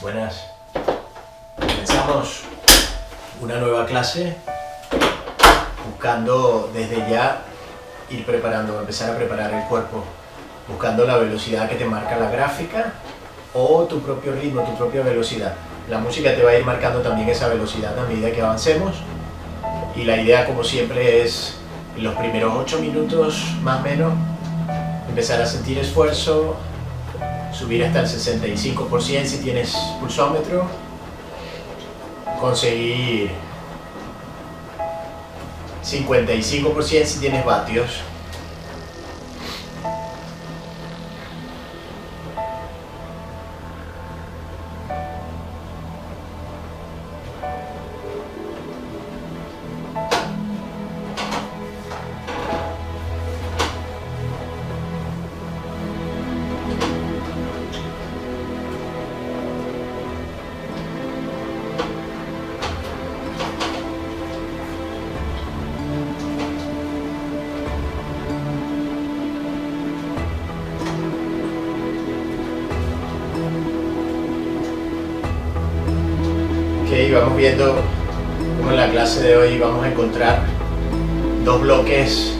Buenas. Comenzamos una nueva clase buscando desde ya empezar a preparar el cuerpo, buscando la velocidad que te marca la gráfica o tu propio ritmo, tu propia velocidad. La música te va a ir marcando también esa velocidad a medida que avancemos, y la idea, como siempre, es en los primeros 8 minutos más o menos empezar a sentir esfuerzo, subir hasta el 65% si tienes pulsómetro, conseguir 55% si tienes vatios. Vamos viendo cómo en la clase de hoy vamos a encontrar dos bloques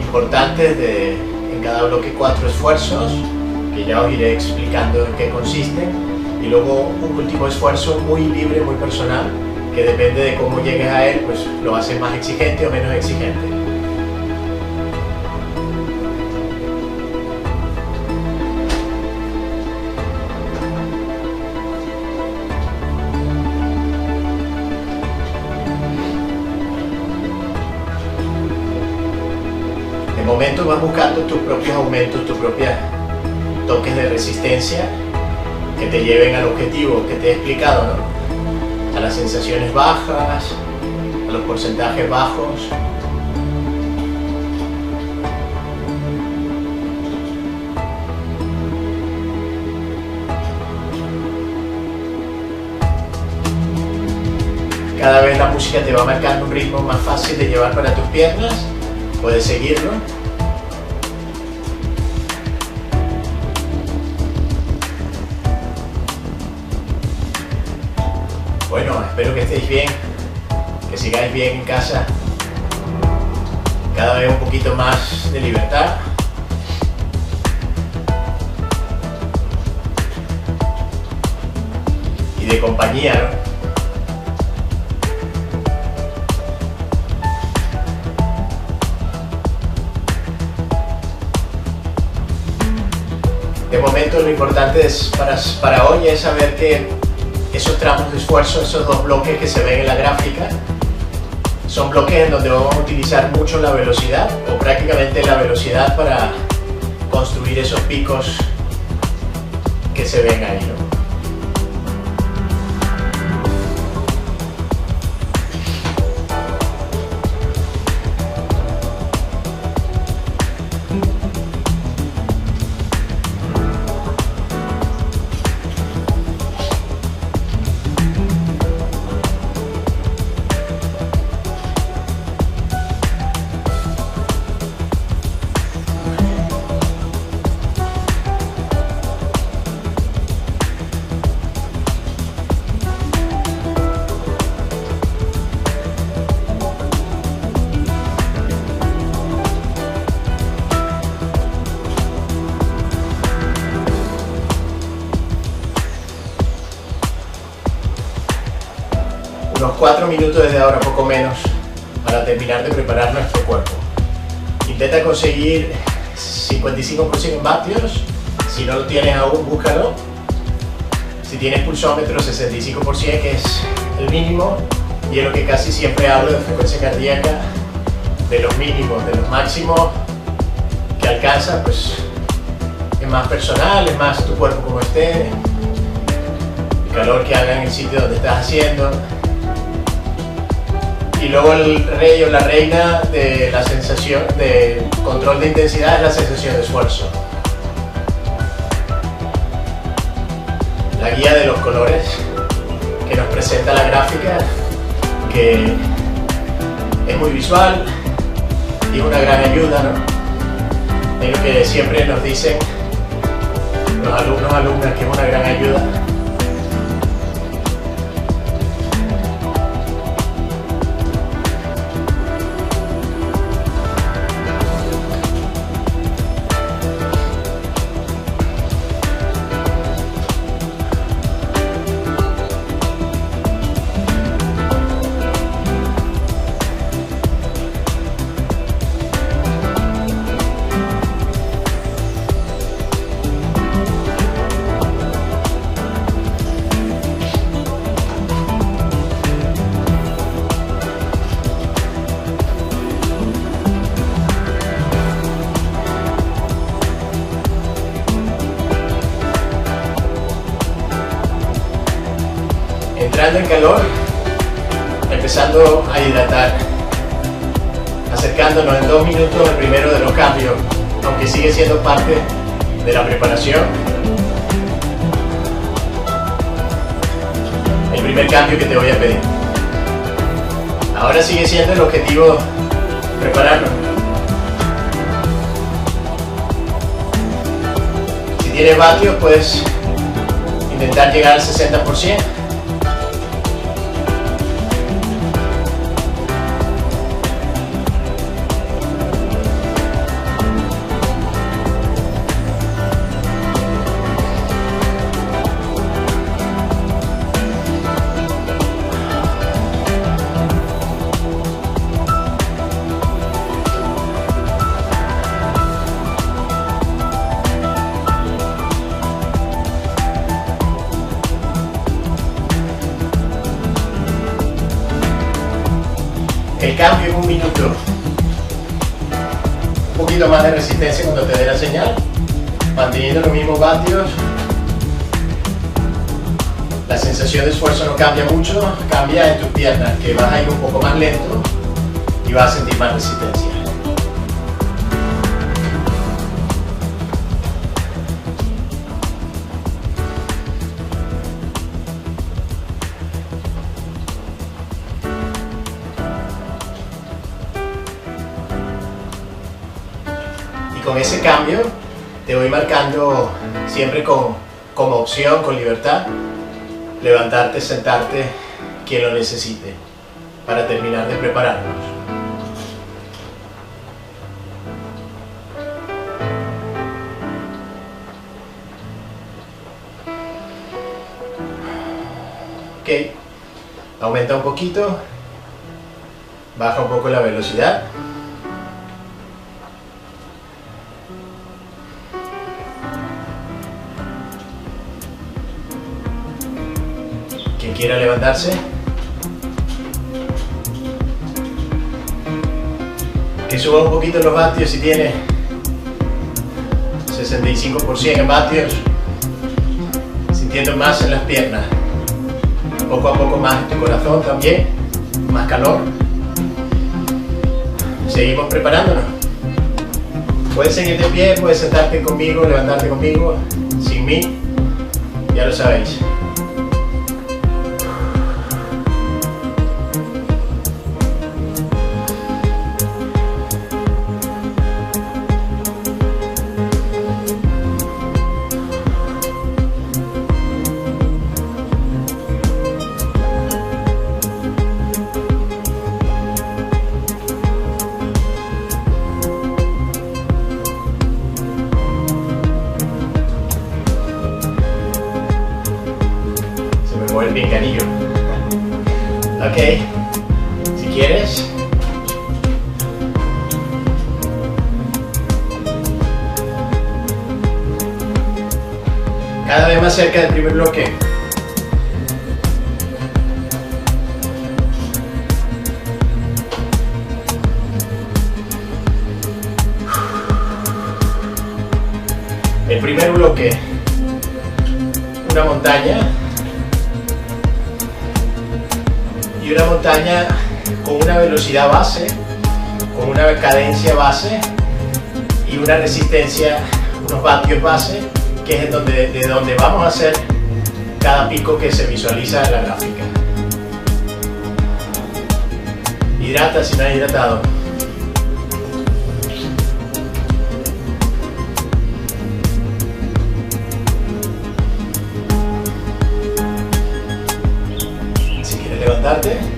importantes, en cada bloque 4 esfuerzos, que ya os iré explicando en qué consisten, y luego un último esfuerzo muy libre, muy personal, que depende de cómo llegues a él, pues lo haces más exigente o menos exigente. De momento vas buscando tus propios aumentos, tus propios toques de resistencia que te lleven al objetivo que te he explicado, ¿no? A las sensaciones bajas, a los porcentajes bajos. Cada vez la música te va marcando un ritmo más fácil de llevar para tus piernas. Puedes seguirlo. Bueno, espero que estéis bien, que sigáis bien en casa, cada vez un poquito más de libertad. Y de compañía, ¿no? De momento lo importante para hoy es saber que esos tramos de esfuerzo, esos dos bloques que se ven en la gráfica, son bloques en donde vamos a utilizar mucho la velocidad, o prácticamente la velocidad, para construir esos picos que se ven ahí, ¿no? Unos 4 minutos desde ahora, poco menos, para terminar de preparar nuestro cuerpo. Intenta conseguir 55% en vatios. Si no lo tienes aún, búscalo. Si tienes pulsómetro, 65%, que es el mínimo, y es lo que casi siempre hablo de frecuencia cardíaca, de los mínimos. De los máximos que alcanza, pues es más personal, es más tu cuerpo como esté, el calor que haga en el sitio donde estás haciendo. Y luego el rey o la reina de la sensación de control de intensidad es la sensación de esfuerzo. La guía de los colores que nos presenta la gráfica, que es muy visual y una gran ayuda, ¿no? Es lo que siempre nos dicen los alumnos, alumnas, que es una gran ayuda. entrando en calor, empezando a hidratar, acercándonos en 2 minutos el primero de los cambios, aunque sigue siendo parte de la preparación. El primer cambio que te voy a pedir. Ahora sigue siendo el objetivo prepararnos. Si tienes vatios, puedes intentar llegar al 60%. El cambio en 1 minuto, un poquito más de resistencia cuando te dé la señal, manteniendo los mismos vatios. La sensación de esfuerzo no cambia mucho, cambia en tus piernas, que vas a ir un poco más lento y vas a sentir más resistencia. Con ese cambio te voy marcando siempre como opción, con libertad, levantarte, sentarte, quien lo necesite, para terminar de prepararnos. Ok, aumenta un poquito, baja un poco la velocidad. Quien quiera levantarse, que suba un poquito los vatios si tiene 65% en vatios, sintiendo más en las piernas, poco a poco más en tu corazón también, más calor. Seguimos preparándonos. Puedes seguir de pie, puedes sentarte conmigo, levantarte conmigo, sin mí, ya lo sabéis. El pinganillo. Ok, si quieres, cada vez más cerca del primer bloque. El primer bloque, una montaña. Y una montaña con una velocidad base, con una cadencia base y una resistencia, unos vatios base, que es de donde vamos a hacer cada pico que se visualiza en la gráfica. Hidrata si no has hidratado. Si quieres levantarte.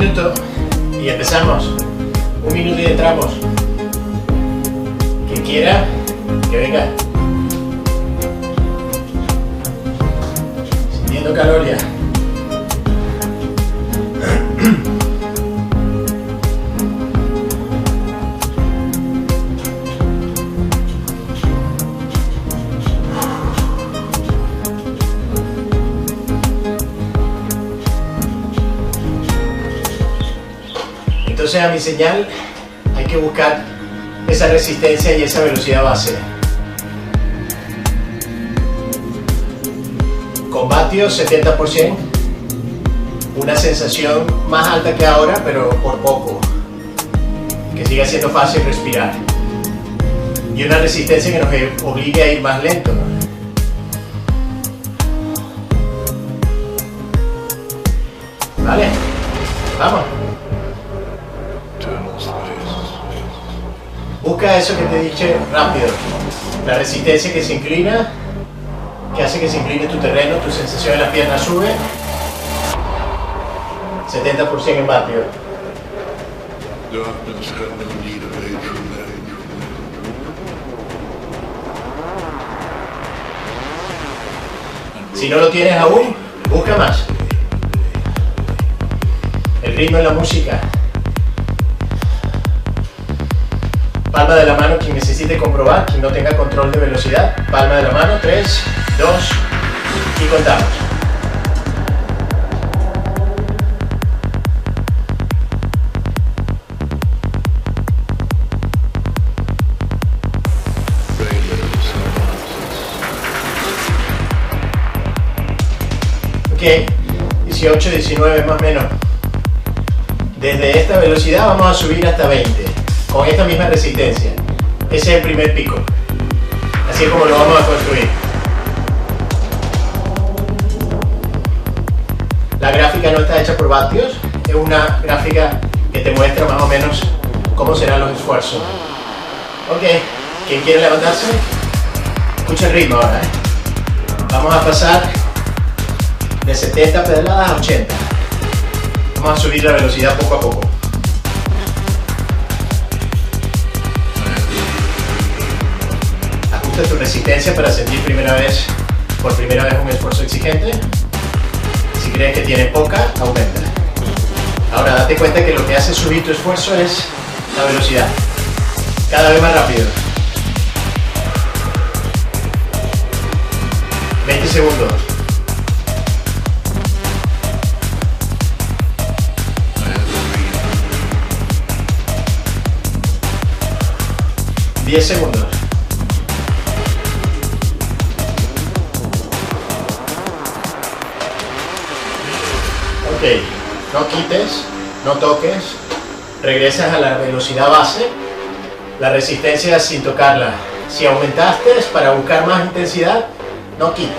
minuto y empezamos. 1 minuto y entramos. Quien quiera, que venga. Sintiendo calor ya. Entonces a mi señal hay que buscar esa resistencia y esa velocidad base. Con vatios 70%, una sensación más alta que ahora, pero por poco, que siga siendo fácil respirar. Y una resistencia que nos obligue a ir más lento, ¿no? Vale, vamos. Busca eso que te dije rápido, la resistencia que se inclina, que hace que se incline tu terreno, tu sensación en las piernas sube, 70% en vatio. Si no lo tienes aún, busca más. El ritmo en la música. Palma de la mano quien necesite comprobar, quien no tenga control de velocidad. Palma de la mano, 3, 2 y contamos. Ok, 18, 19 más o menos. Desde esta velocidad vamos a subir hasta 20. Con esta misma resistencia. Ese es el primer pico. Así es como lo vamos a construir. La gráfica no está hecha por vatios, es una gráfica que te muestra más o menos cómo serán los esfuerzos. Ok, ¿quién quiere levantarse? Escucha el ritmo ahora, Vamos a pasar de 70 pedaladas a 80. Vamos a subir la velocidad poco a poco. Ajusta tu resistencia para sentir por primera vez un esfuerzo exigente. Si crees que tiene poca, aumenta. Ahora date cuenta que lo que hace subir tu esfuerzo es la velocidad. Cada vez más rápido. 20 segundos. 10 segundos. Ok, no quites, no toques, regresas a la velocidad base, la resistencia sin tocarla. Si aumentaste para buscar más intensidad, no quites,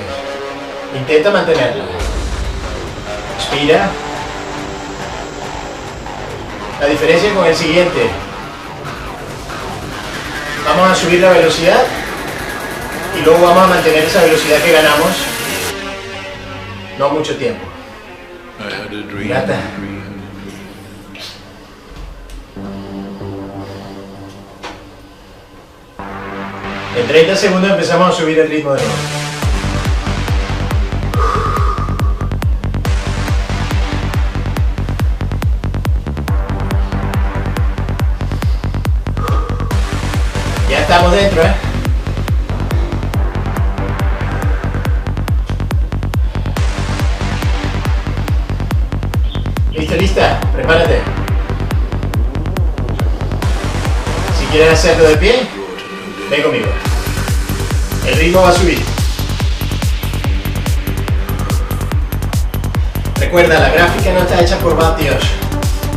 intenta mantenerla. Expira. La diferencia con el siguiente, vamos a subir la velocidad y luego vamos a mantener esa velocidad que ganamos no mucho tiempo. Gata. En 30 segundos empezamos a subir el ritmo de nuevo. Ya estamos dentro, ¿Lista? Prepárate. Si quieres hacerlo de pie, ven conmigo. El ritmo va a subir. Recuerda, la gráfica no está hecha por vatios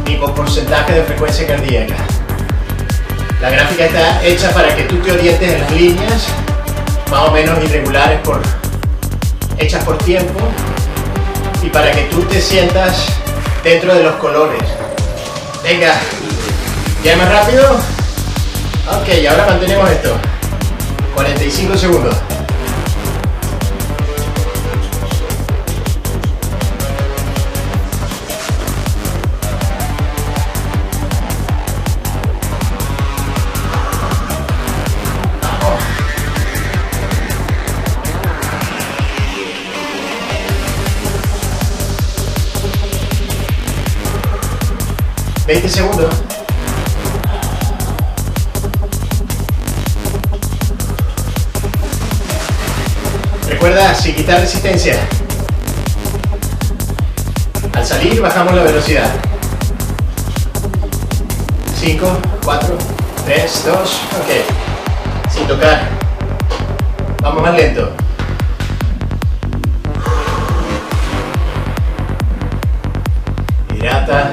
ni por porcentaje de frecuencia cardíaca. La gráfica está hecha para que tú te orientes en las líneas más o menos irregulares hechas por tiempo y para que tú te sientas dentro de los colores. Venga, ¿ya más rápido? Ok, ahora mantenemos esto. 45 segundos. 20 segundos. Recuerda, sin quitar resistencia. Al salir bajamos la velocidad. 5, 4, 3, 2, ok. Sin tocar. Vamos más lento. Hidrata.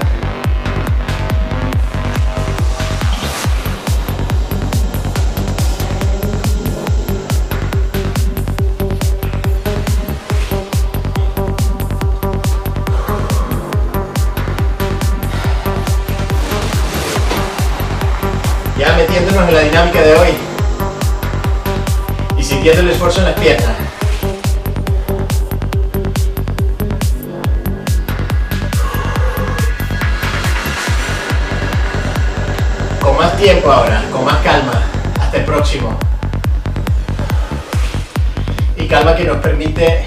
Ya metiéndonos en la dinámica de hoy y sintiendo el esfuerzo en las piernas. Con más tiempo ahora, con más calma, hasta el próximo. Y calma que nos permite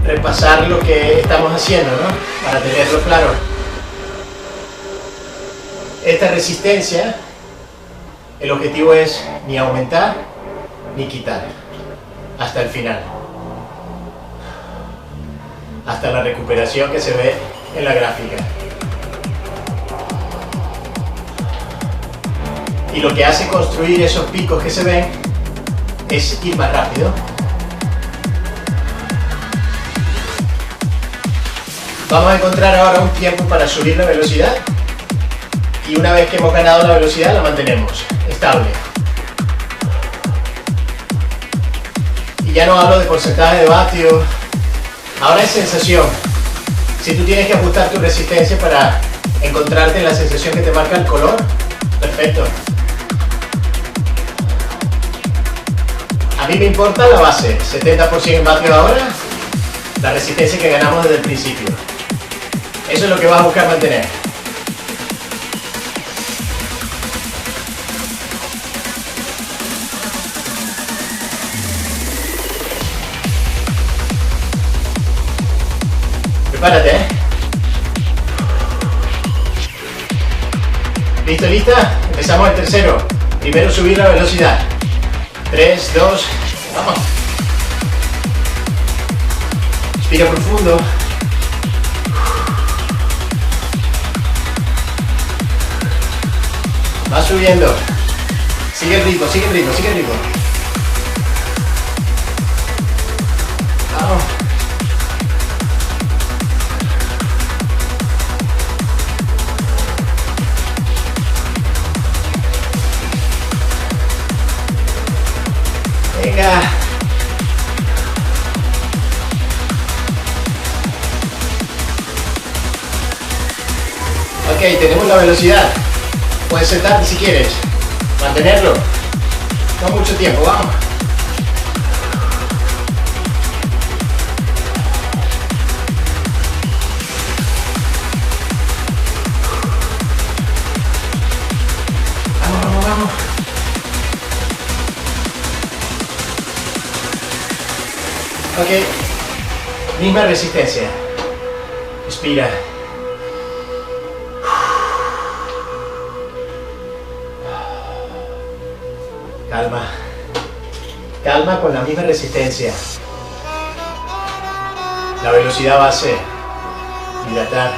repasar lo que estamos haciendo, ¿no? Para tenerlo claro. Esta resistencia, el objetivo es ni aumentar ni quitar, hasta el final, hasta la recuperación que se ve en la gráfica. Y lo que hace construir esos picos que se ven es ir más rápido. Vamos a encontrar ahora un tiempo para subir la velocidad. Y una vez que hemos ganado la velocidad, la mantenemos estable. Y ya no hablo de porcentaje de vatios, ahora es sensación. Si tú tienes que ajustar tu resistencia para encontrarte en la sensación que te marca el color, perfecto. A mí me importa la base, 70% en vatios ahora, la resistencia que ganamos desde el principio. Eso es lo que vas a buscar mantener. Prepárate, ¿eh? ¿Listo, lista? Empezamos el tercero. Primero subir la velocidad. 3, 2, vamos. Respira profundo. Va subiendo. Sigue el ritmo, sigue el ritmo, sigue el ritmo. Vamos. Venga. Ok, tenemos la velocidad. Puedes sentarte si quieres. Mantenerlo. No mucho tiempo, vamos. Vamos, vamos, vamos. Ok, misma resistencia. Respira. Calma. Calma con la misma resistencia. La velocidad base. Hidratar.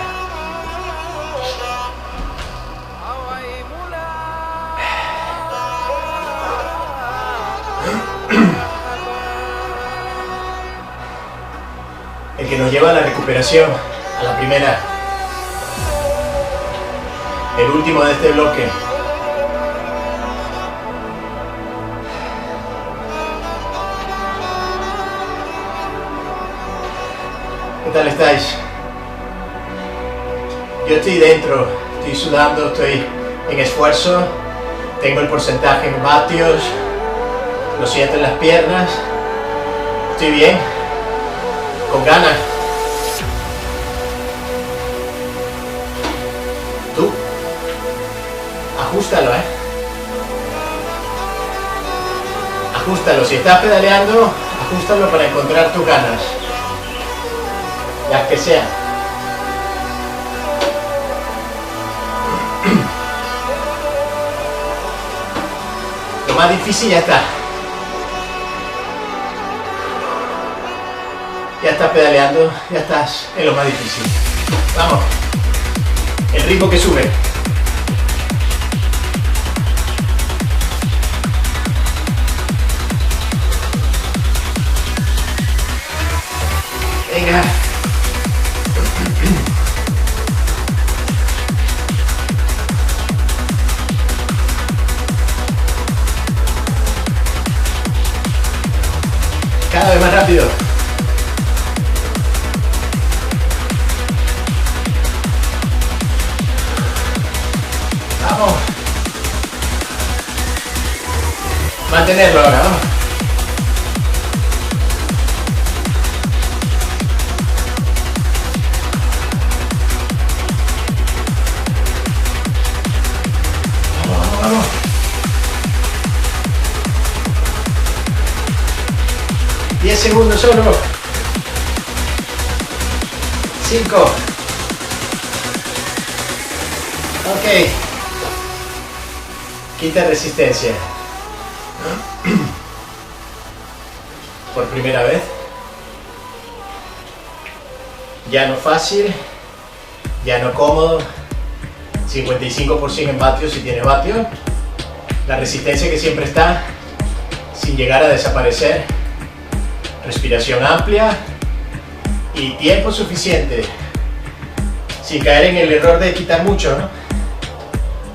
El que nos lleva a la recuperación, a la primera. El último de este bloque. ¿Qué tal estáis? Yo estoy dentro, estoy sudando, estoy en esfuerzo, tengo el porcentaje en vatios, lo siento en las piernas, estoy bien, con ganas. Tú, ajústalo, ajústalo, si estás pedaleando, ajústalo para encontrar tus ganas. Las que sean. más difícil ya está. Ya estás pedaleando, ya estás en lo más difícil. Vamos. El ritmo que sube. Venga. Cada vez más rápido. Vamos. Mantenerlo ahora, vamos. Vamos, vamos. Diez segundos solo. 5. Ok. Quinta resistencia. Por primera vez. Ya no fácil. Ya no cómodo. 55% en vatios si tiene vatios. La resistencia que siempre está, sin llegar a desaparecer. Respiración amplia. Y tiempo suficiente. Sin caer en el error de quitar mucho, ¿no?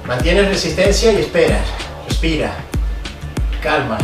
Mantienes resistencia y esperas. Respira. Calma.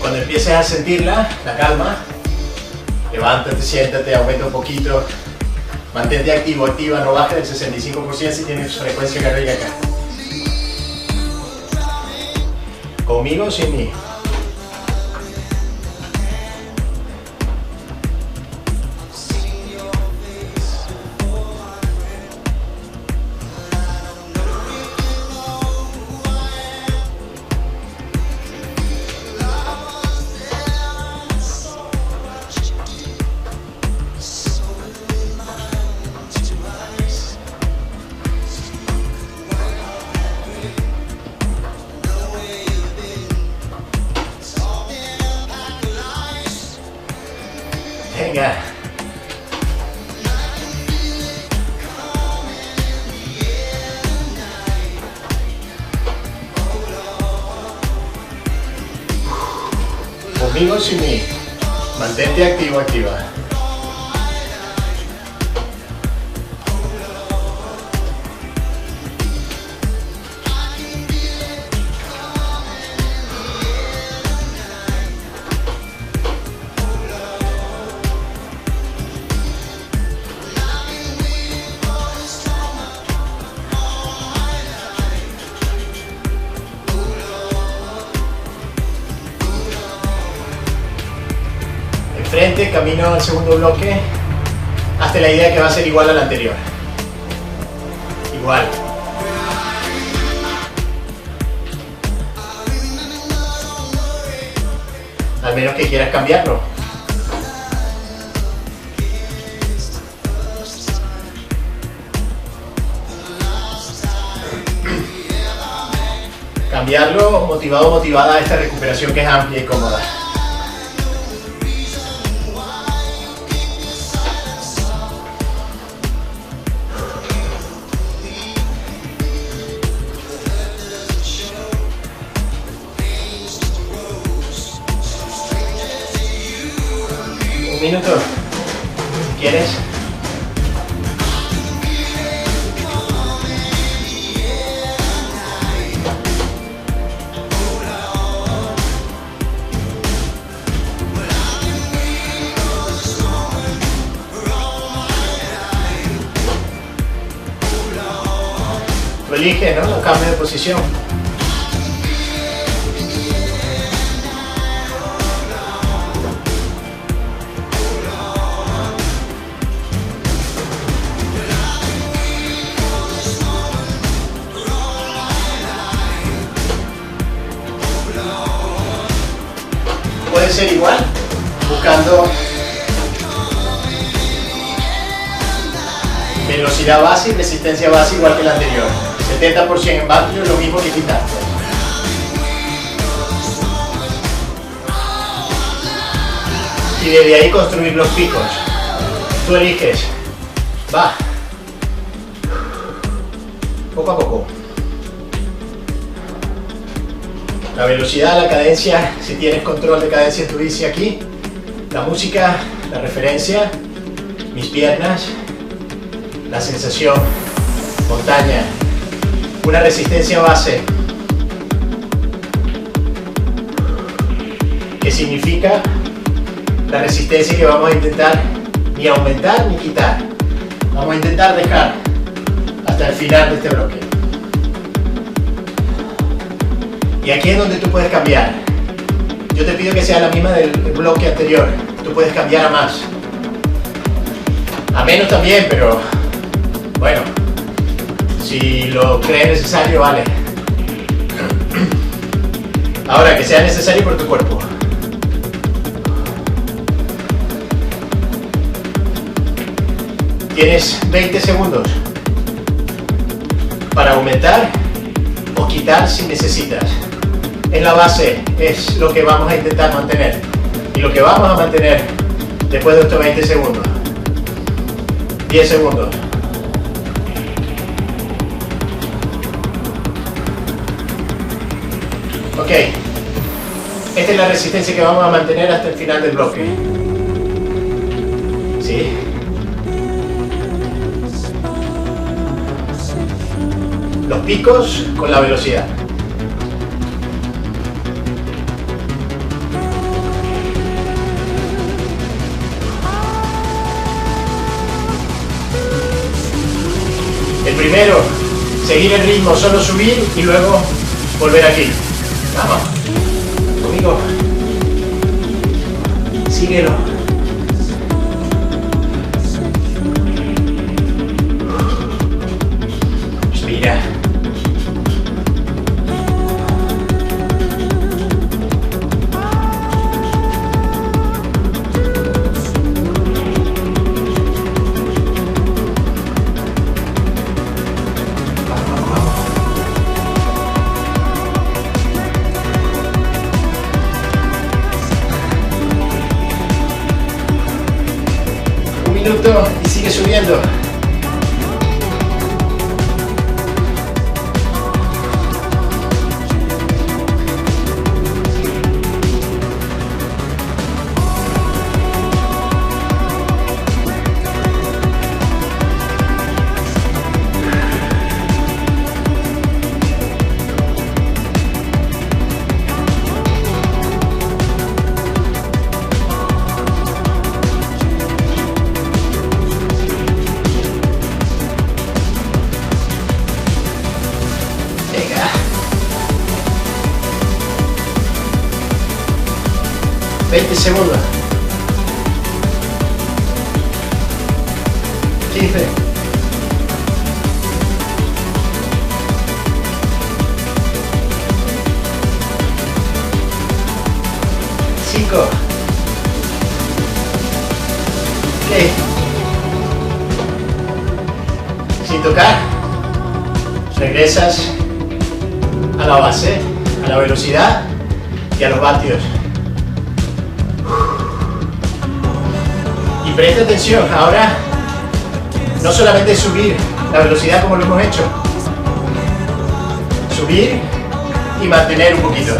Cuando empieces a sentirla, la calma, levántate, siéntate, aumenta un poquito, mantente activo, activa, no bajes del 65% si tienes frecuencia cardíaca. ¿Conmigo o sin mí? Venga. Conmigo o sin mí. Mantente activo, activa. Frente, camino al segundo bloque, hazte la idea que va a ser igual al anterior. Igual. Al menos que quieras cambiarlo. Cambiarlo motivado o motivada a esta recuperación que es amplia y cómoda. ¿Tienes? Tú eliges, ¿no? Los cambios de posición. Puede ser igual, buscando velocidad base y resistencia base igual que la anterior. 70% en vatios, lo mismo que quitarte. Y desde ahí construir los picos. Tú eliges. Va. Poco a poco. La velocidad, la cadencia, si tienes control de cadencia en tu bici aquí. La música, la referencia, mis piernas, la sensación, montaña, una resistencia base, que significa la resistencia que vamos a intentar ni aumentar ni quitar. Vamos a intentar dejar hasta el final de este bloque. Y aquí es donde tú puedes cambiar. Yo te pido que sea la misma del bloque anterior. Tú puedes cambiar a más. A menos también, pero bueno, si lo crees necesario, vale. Ahora, que sea necesario por tu cuerpo. Tienes 20 segundos para aumentar o quitar si necesitas. En la base es lo que vamos a intentar mantener. Y lo que vamos a mantener después de estos 20 segundos. 10 segundos. Ok. Esta es la resistencia que vamos a mantener hasta el final del bloque. ¿Sí? Los picos con la velocidad. El primero, seguir el ritmo, solo subir y luego volver aquí. Vamos, conmigo. Síguelo. Respira. Minuto y sigue subiendo. Venga. 20 segundos. 15. 5. Ok. Sin tocar, regresas a la base, a la velocidad y a los vatios. Y presta atención, ahora no solamente subir la velocidad como lo hemos hecho, subir y mantener un poquito.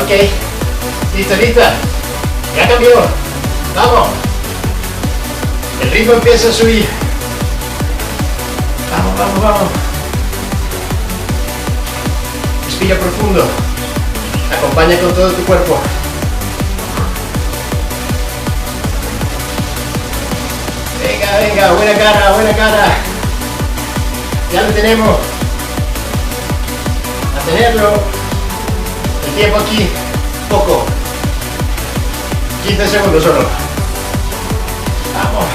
Ok, lista, lista. Ya cambió. Vamos. El ritmo empieza a subir. Vamos, vamos, vamos. Respira profundo. Acompaña con todo tu cuerpo. Venga, venga, buena cara, buena cara. Ya lo tenemos. A tenerlo. El tiempo aquí, poco. 15 segundos solo. Vamos.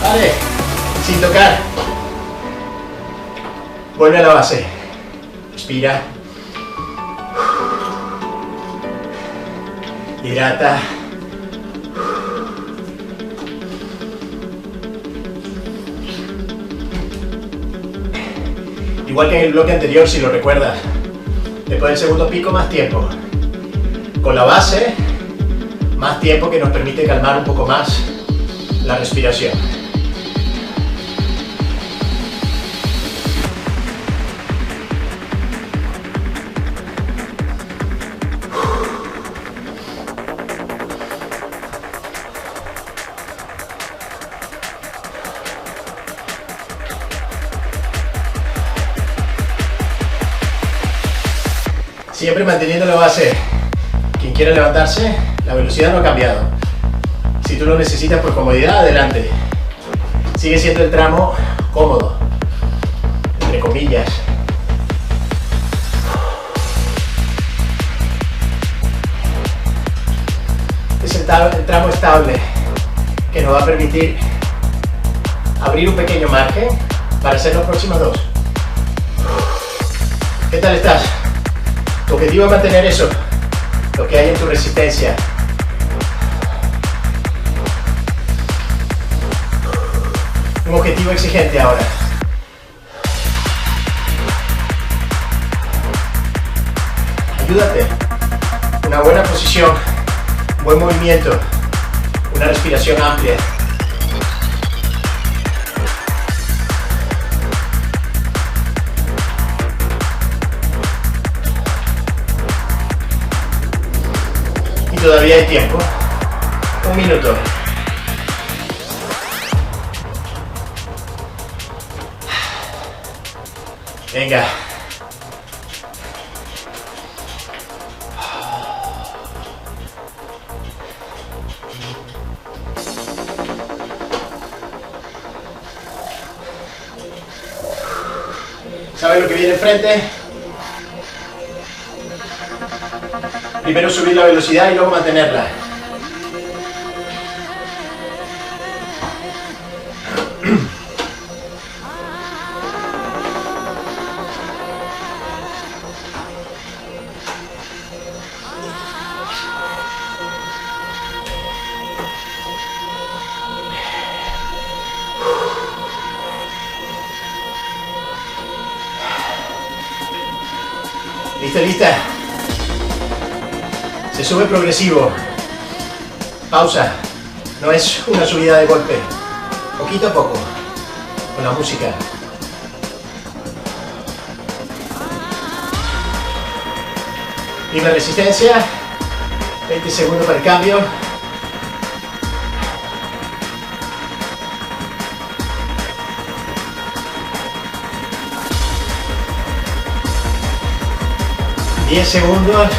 Vale, sin tocar. Vuelve a la base. Respira. Hidrata. Igual que en el bloque anterior, si lo recuerdas. Después del segundo pico, más tiempo. Con la base, más tiempo que nos permite calmar un poco más la respiración. Siempre manteniendo la base. Quien quiera levantarse, la velocidad no ha cambiado. Si tú lo necesitas por comodidad, adelante. Sigue siendo el tramo cómodo, entre comillas. Es el tramo estable que nos va a permitir abrir un pequeño margen para hacer los próximos dos. ¿Qué tal estás? Tu objetivo es mantener eso, lo que hay en tu resistencia. Un objetivo exigente ahora. Ayúdate. Una buena posición, buen movimiento, una respiración amplia. Todavía hay tiempo. 1 minuto. Venga. ¿Sabes lo que viene enfrente? Primero subir la velocidad y luego mantenerla. ¿Lista, lista? Se sube progresivo. Pausa. No es una subida de golpe. Poquito a poco. Con la música. Prima resistencia. 20 segundos para el cambio. Diez segundos.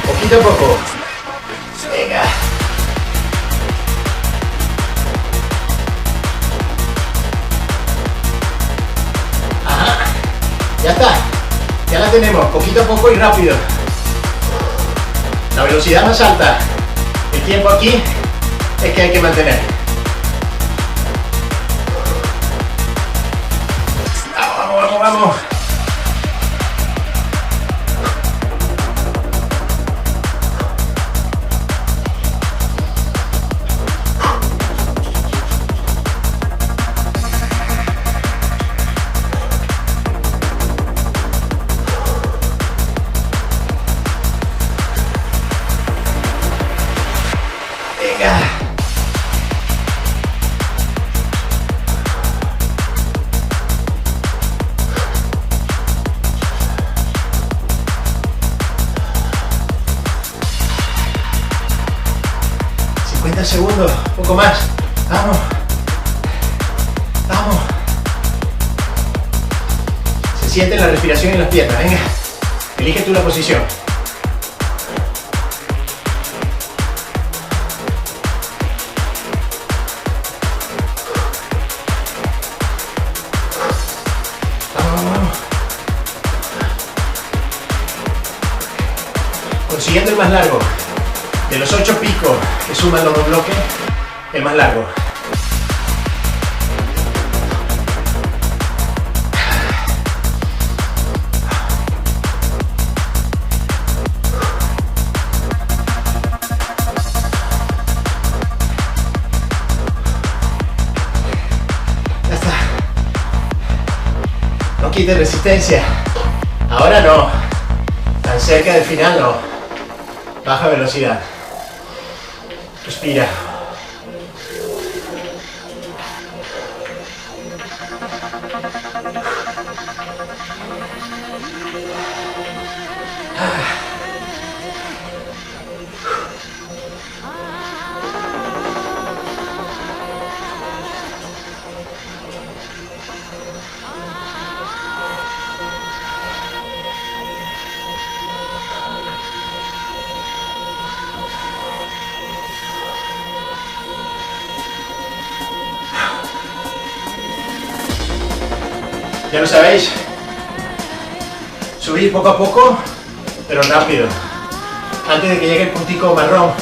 Poquito a poco. Venga. Ajá. Ya está. Ya la tenemos. Poquito a poco y rápido. La velocidad más alta. El tiempo aquí es que hay que mantener. Vamos, vamos, vamos. poco más. Vamos. Vamos. Se siente la respiración en las piernas. Venga. Elige tú la posición. Consiguiendo el más largo. De los 8 picos que suman los 2 bloques, el más largo. Ya está. No quite resistencia. Ahora no. Tan cerca del final no. Baja velocidad. Respira. Ya lo sabéis, subir poco a poco, pero rápido. Antes de que llegue el puntico marrón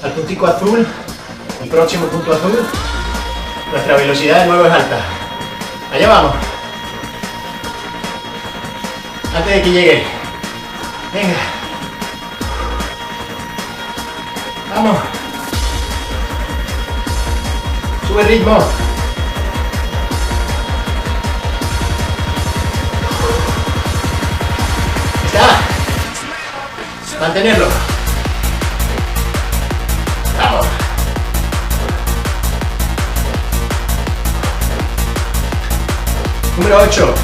al puntico azul, el próximo punto azul, nuestra velocidad de nuevo es alta. Allá vamos. Antes de que llegue. Venga. Vamos. Sube el ritmo. Mantenerlo. Vamos. Número 8.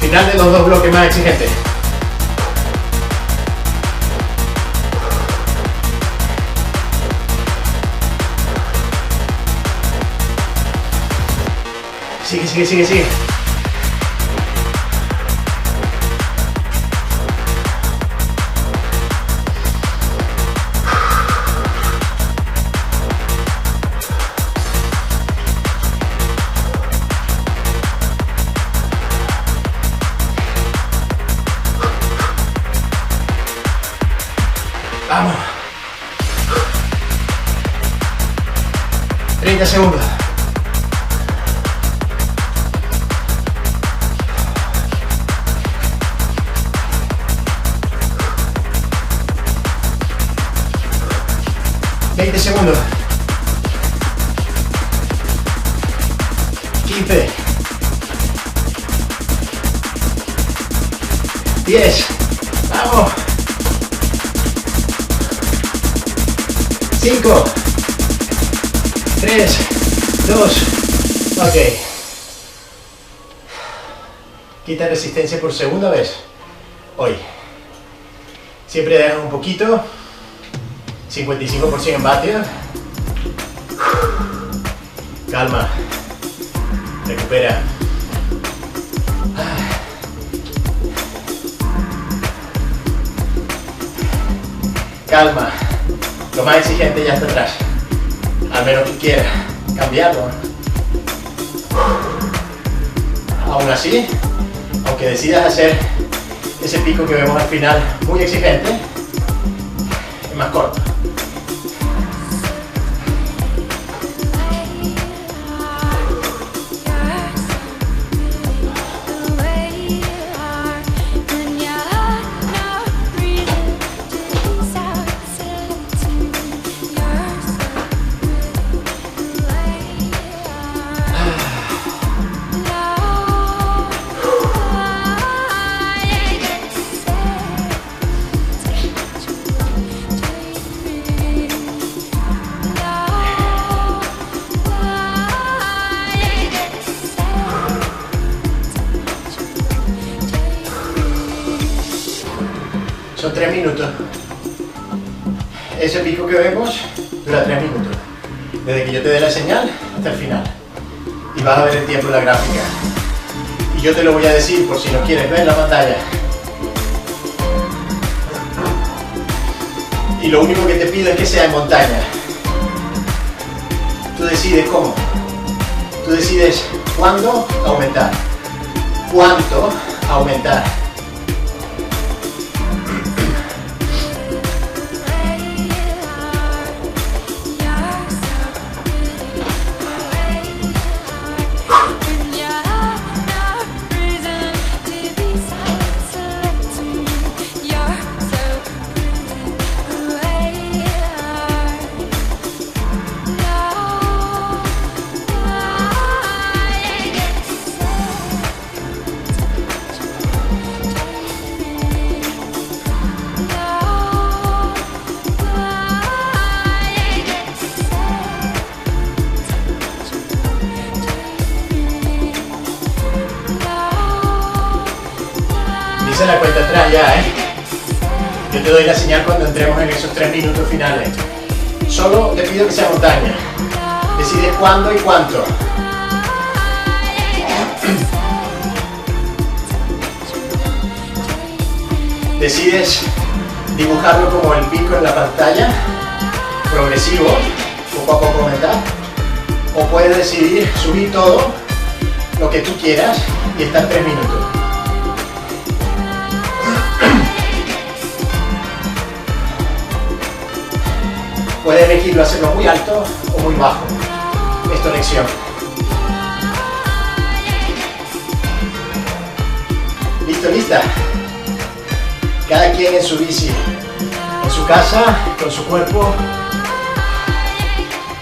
Final de los 2 bloques más exigentes. Sigue, sigue, sigue, sigue. Vamos. 30 segundos. Segundos. 15. 10. Vamos. 5. 3. 2. Ok. Quita resistencia por segunda vez. Hoy. Siempre dejas un poquito. 55% en vatios. Calma. Recupera. Calma. Lo más exigente ya está atrás. Al menos que quieras cambiarlo. Aún así, aunque decidas hacer ese pico que vemos al final muy exigente, es más corto. Son 3 minutos. Ese pico que vemos dura 3 minutos. Desde que yo te dé la señal hasta el final. Y vas a ver el tiempo en la gráfica. Y yo te lo voy a decir por si no quieres ver la pantalla. Y lo único que te pido es que sea en montaña. Tú decides cómo. Tú decides cuándo aumentar. Cuánto aumentar. Dice la cuenta atrás ya, Yo te doy la señal cuando entremos en esos 3 minutos finales. Solo te pido que sea montaña. Decides cuándo y cuánto. Decides dibujarlo como el pico en la pantalla, progresivo, poco a poco aumentar. O puedes decidir subir todo lo que tú quieras y estar 3 minutos. Puedes elegirlo, hacerlo muy alto o muy bajo. Es tu elección. ¿Listo, lista? Cada quien en su bici, en su casa, con su cuerpo,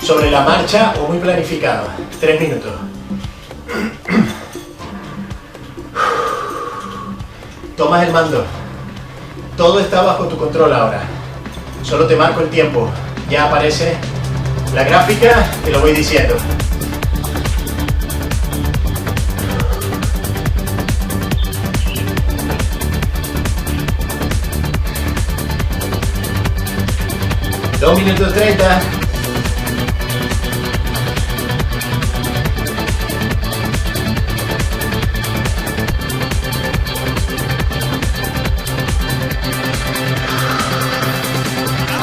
sobre la marcha o muy planificado. 3 minutos. Tomas el mando. Todo está bajo tu control ahora. Solo te marco el tiempo. Ya aparece la gráfica, te lo voy diciendo. Dos minutos 30.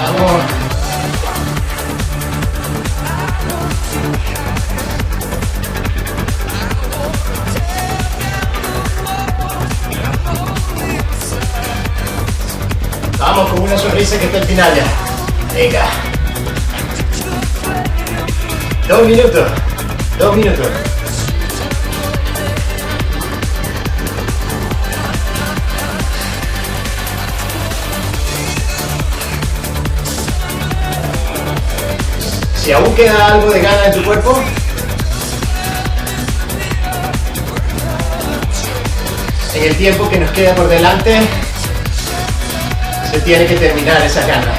Vamos. Vamos con una sonrisa que está al final ya. Venga. 2 minutos. 2 minutos. Si aún queda algo de gana en tu cuerpo, en el tiempo que nos queda por delante, se tiene que terminar esa gana.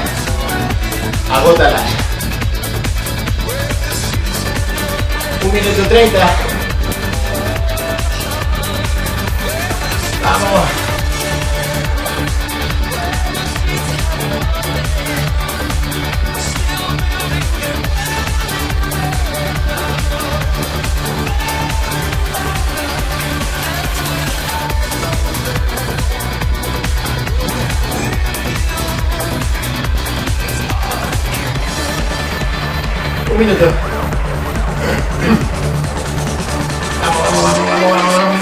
Agótalas. 1 minuto 30. Vamos. Un minuto. Vamos, vamos, vamos, vamos, vamos.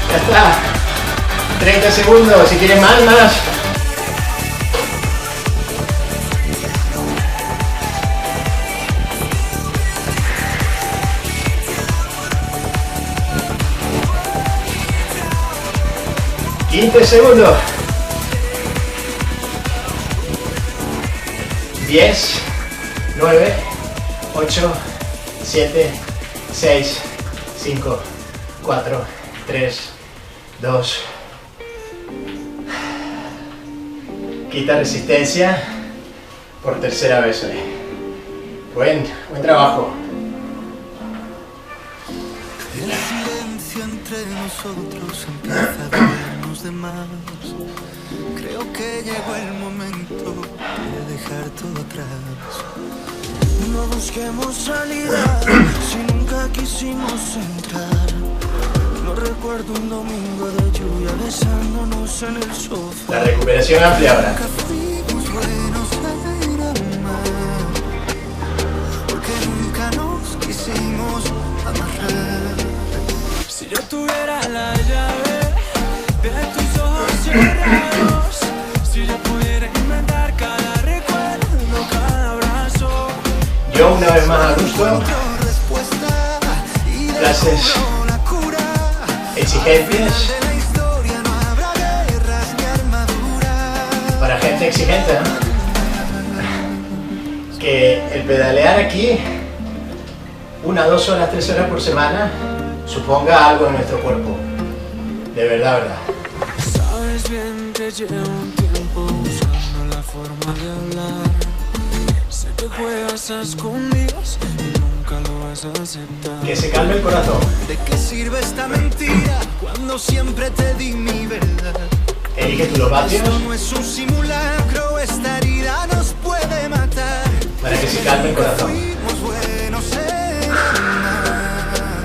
Ya está. 30 segundos, si quieres más. 15 segundos. 10, 9, 8, 7, 6, 5, 4, 3, 2. Quita resistencia por tercera vez hoy. Buen trabajo. El silencio entre nosotros empieza a dolernos de más. Creo que llegó el momento de dejar todo atrás. No busquemos salida si nunca quisimos entrar. No recuerdo un domingo de lluvia besándonos en el sofá. La recuperación amplia ahora. Nunca fuimos buenos en amar, porque nunca nos quisimos amarrar. Si yo tuviera la llave de tus ojos cerrados, si yo pudiera inventar cada recuerdo, cada abrazo. Yo una vez más a gusto. Clases exigentes para gente exigente, ¿no? Que el pedalear aquí 1, 2 horas, 3 horas por semana suponga algo en nuestro cuerpo, de verdad. Sabes bien que llevo un tiempo buscando la forma de hablar. Sé que juegas a escondidas y nunca lo vas a aceptar. Que se calme el corazón. ¿De qué sirve esta mentira cuando siempre te di mi verdad? Elige tú los vatios. Esto no es un simulacro, esta herida nos puede matar. Para que se calme el corazón. Fuimos buenos en amar,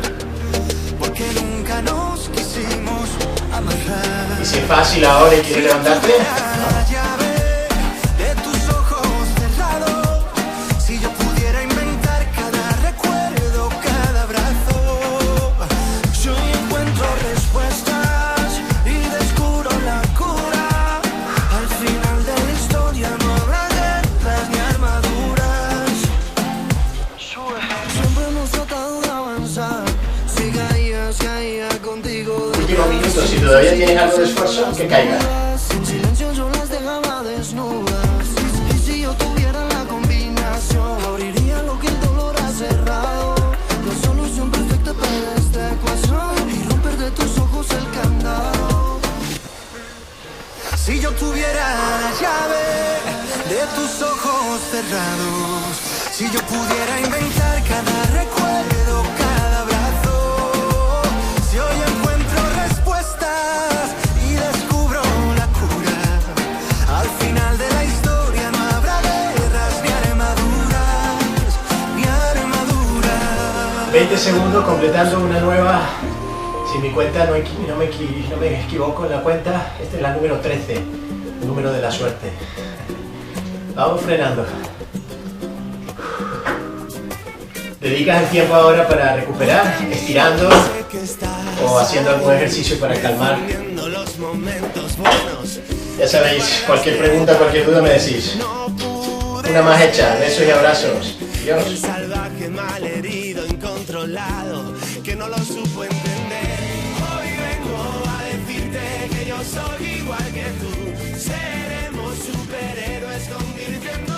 porque nunca nos quisimos amarrar. Y si es fácil ahora y quieres levantarte, La llave de tus ojos cerrados, si yo pudiera inventar cada recuerdo, cada abrazo, yo encuentro respuestas y descubro la cura. Al final de la historia no habrá guerras ni armaduras. Siempre hemos tratado de avanzar, siga ahí contigo. último minuto, si todavía tienes algo de esfuerzo, que caiga. Sin silencio yo las dejaba desnudas. Y si yo tuviera la combinación, abriría lo que el dolor ha cerrado. La solución perfecta para esta ecuación y romper de tus ojos el candado. Si yo tuviera la llave de tus ojos cerrados, si yo pudiera inventar cada recuerdo, cada abrazo, si hoy encuentro respuestas y descubro la cura, al final de la historia no habrá guerras ni armaduras, ni armaduras. 20 segundos completando una nueva. Si mi cuenta no me equivoco en la cuenta, esta es la número 13, el número de la suerte. Vamos frenando. Dedicas el tiempo ahora para recuperar, estirando o haciendo algún ejercicio para calmar. Ya sabéis, cualquier pregunta, cualquier duda me decís. Una más hecha, besos y abrazos. Adiós. El salvaje malherido, incontrolado, que no lo supo entender. Hoy vengo a decirte que yo soy igual que tú. Seremos superhéroes convirtiendo